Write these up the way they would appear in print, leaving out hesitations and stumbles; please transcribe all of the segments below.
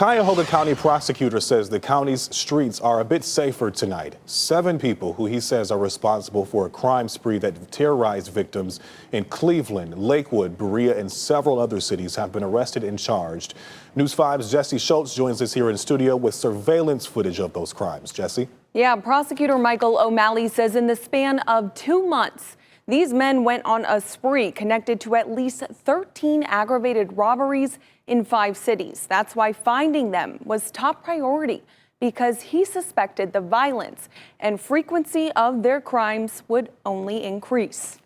Cuyahoga County Prosecutor says the county's streets are a bit safer tonight. 7 people who he says are responsible for a crime spree that terrorized victims in Cleveland, Lakewood, Berea, and several other cities have been arrested and charged. News 5's Jesse Schultz joins us here in studio with surveillance footage of those crimes. Jesse? Yeah, Prosecutor Michael O'Malley says in the span of 2 months, these men went on a spree connected to at least 13 aggravated robberies in 5 cities. That's why finding them was top priority, because he suspected the violence and frequency of their crimes would only increase.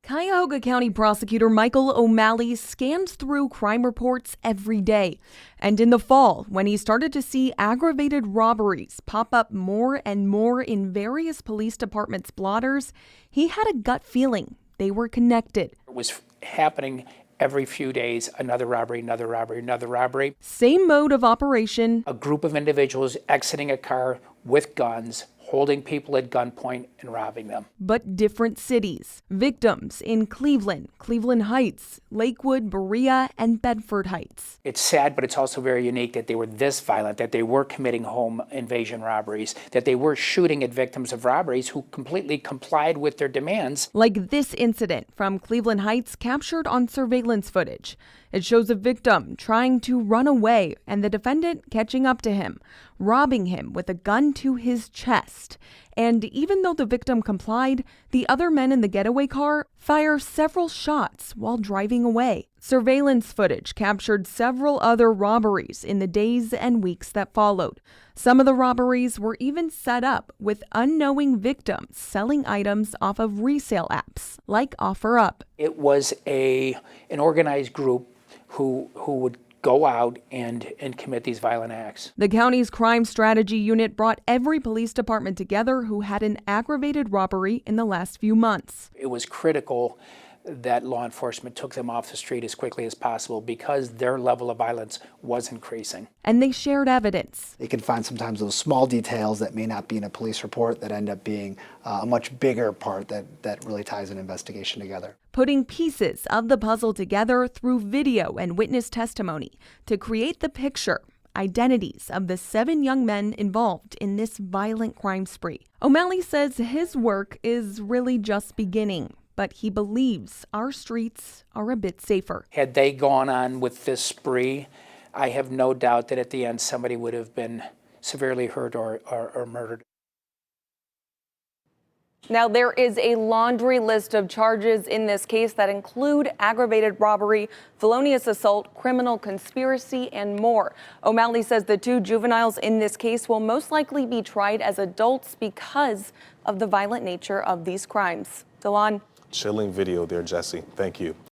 Cuyahoga County Prosecutor Michael O'Malley scans through crime reports every day. And in the fall, when he started to see aggravated robberies pop up more and more in various police departments' blotters, he had a gut feeling they were connected. It was happening every few days, another robbery, another robbery, another robbery. Same mode of operation. A group of individuals exiting a car with guns, holding people at gunpoint and robbing them. But different cities. Victims in Cleveland, Cleveland Heights, Lakewood, Berea, and Bedford Heights. It's sad, but it's also very unique that they were this violent, that they were committing home invasion robberies, that they were shooting at victims of robberies who completely complied with their demands. Like this incident from Cleveland Heights captured on surveillance footage. It shows a victim trying to run away and the defendant catching up to him, robbing him with a gun to his chest. And even though the victim complied, the other men in the getaway car fire several shots while driving away. Surveillance footage captured several other robberies in the days and weeks that followed. Some of the robberies were even set up with unknowing victims selling items off of resale apps like OfferUp. It was an organized group who would go out and commit these violent acts. The county's crime strategy unit brought every police department together who had an aggravated robbery in the last few months. It was critical that law enforcement took them off the street as quickly as possible because their level of violence was increasing. And they shared evidence. They can find sometimes those small details that may not be in a police report that end up being a much bigger part that really ties an investigation together. Putting pieces of the puzzle together through video and witness testimony to create the picture, identities of the 7 young men involved in this violent crime spree. O'Malley says his work is really just beginning, but he believes our streets are a bit safer. Had they gone on with this spree, I have no doubt that at the end somebody would have been severely hurt or murdered. Now, there is a laundry list of charges in this case that include aggravated robbery, felonious assault, criminal conspiracy, and more. O'Malley says the 2 juveniles in this case will most likely be tried as adults because of the violent nature of these crimes. Delon. Chilling video there, Jesse. Thank you.